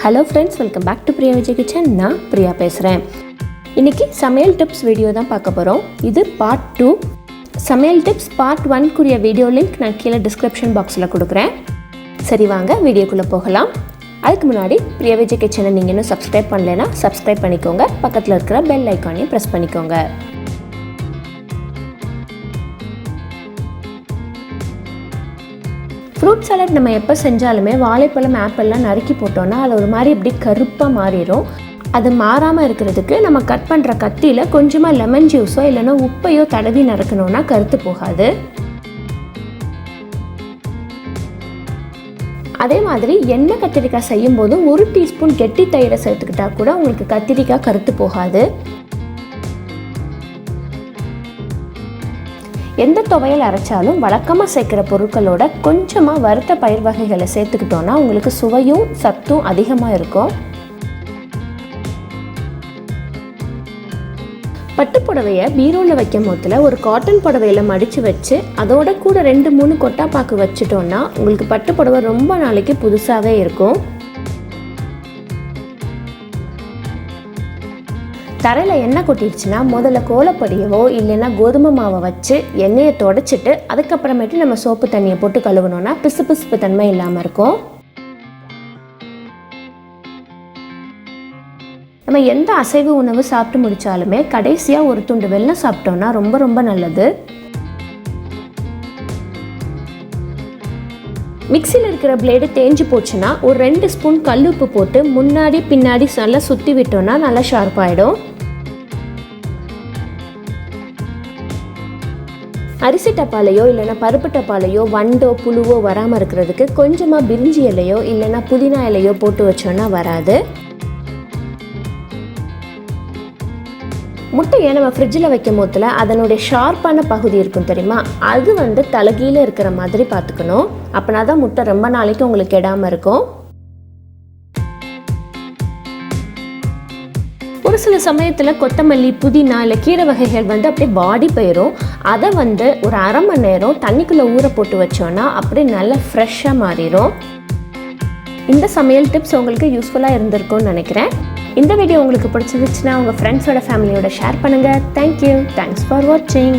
Hello friends, welcome back to priyavijaykitchen. நான் பிரியா பேசுகிறேன். இன்றைக்கி சமையல் டிப்ஸ் வீடியோ தான் பார்க்க போகிறோம். இது பார்ட் 2. சமையல் டிப்ஸ் பார்ட் 1 வீடியோ லிங்க் நான் கீழே டிஸ்கிரிப்ஷன் பாக்ஸில் கொடுக்குறேன். சரி, வாங்க வீடியோக்குள்ளே போகலாம். அதுக்கு முன்னாடி priyavijaykitchen நீங்கள் இன்னும் சப்ஸ்கிரைப் பண்ணலைன்னா சப்ஸ்கிரைப் பண்ணிக்கோங்க. பக்கத்தில் இருக்கிற பெல் ஐக்கானையும் ப்ரெஸ் பண்ணிக்கோங்க. ஃப்ரூட் சாலட் நம்ம எப்போ செஞ்சாலுமே வாழைப்பழம் ஆப்பிள்லாம் நறுக்கி போட்டோன்னா அது ஒரு மாதிரி இப்படி கருப்பாக மாறிடும். அது மாறாமல் இருக்கிறதுக்கு நம்ம கட் பண்ணுற கத்தியில் கொஞ்சமாக லெமன் ஜூஸோ இல்லைன்னா உப்பையோ தடவி நறுக்கணுன்னா கருத்து போகாது. அதே மாதிரி எண்ணெய் கத்திரிக்காய் செய்யும்போது 1 டீஸ்பூன் கெட்டி தயிரை சேர்த்துக்கிட்டா கூட உங்களுக்கு கத்திரிக்காய் கருத்து போகாது. எந்த துவையல் அரைச்சாலும் வழக்கமாக சேர்க்குற பொருட்களோட கொஞ்சமாக வறுத்த பயிர் வகைகளை சேர்த்துக்கிட்டோன்னா உங்களுக்கு சுவையும் சத்தும் அதிகமாக இருக்கும். பட்டு புடவையை பீரோவில் வைக்கும் போதில் ஒரு காட்டன் புடவையில் மடித்து வச்சு அதோட கூட 2-3 கொட்டாப்பாக்கு வச்சுட்டோன்னா உங்களுக்கு பட்டு புடவை ரொம்ப நாளைக்கு புதுசாகவே இருக்கும். தரையில் எண்ணெய் கொட்டிடுச்சுன்னா முதல்ல கோலப்பொடியவோ இல்லைன்னா கோதுமை மாவை வச்சு எண்ணெயை தொடச்சிட்டு அதுக்கப்புறமேட்டு நம்ம சோப்பு தண்ணியை போட்டு கழுவணும்னா பிசு தன்மை இல்லாமல் இருக்கும். நம்ம எந்த அசைவ உணவு சாப்பிட்டு முடித்தாலுமே கடைசியாக ஒரு துண்டு வெல்லம் சாப்பிட்டோன்னா ரொம்ப ரொம்ப நல்லது. மிக்சியில் இருக்கிற பிளேடு தேஞ்சு போச்சுன்னா ஒரு 2 ஸ்பூன் கல்லுப்பு போட்டு முன்னாடி பின்னாடி நல்லா சுற்றி விட்டோன்னா நல்லா ஷார்ப்பாகிடும். அரிசி டப்பாலையோ இல்லைன்னா பருப்பு டப்பாலையோ வண்டோ புழுவோ வராமல் இருக்கிறதுக்கு கொஞ்சமாக பிரிஞ்சி இலையோ இல்லைன்னா புதினா இலையோ போட்டு வச்சோன்னா வராது. முட்டையை நம்ம ஃப்ரிட்ஜில் வைக்கும் போதில் அதனுடைய ஷார்ப்பான பகுதி இருக்கும் தெரியுமா, அது தலைகீழே இருக்கிற மாதிரி பார்த்துக்கணும். அப்படின்னா தான் முட்டை ரொம்ப நாளைக்கு உங்களுக்கு கெடாமல் இருக்கும். ஒரு சில சமயத்தில் கொத்தமல்லி புதினா இல்லை கீரை வகைகள் அப்படியே வாடி போயிடும். அதை ஒரு அரை மணி நேரம் தண்ணிக்குள்ளே ஊற போட்டு வச்சோன்னா அப்படியே நல்லா ஃப்ரெஷ்ஷாக மாறிடும். இந்த சமையல் டிப்ஸ் உங்களுக்கு யூஸ்ஃபுல்லாக இருந்திருக்கும்னு நினைக்கிறேன். இந்த வீடியோ உங்களுக்கு பிடிச்சிருந்துச்சுன்னா உங்கள் ஃப்ரெண்ட்ஸோட ஃபேமிலியோட ஷேர் பண்ணுங்கள். தேங்க்யூ. தேங்க்ஸ் ஃபார் வாட்சிங்.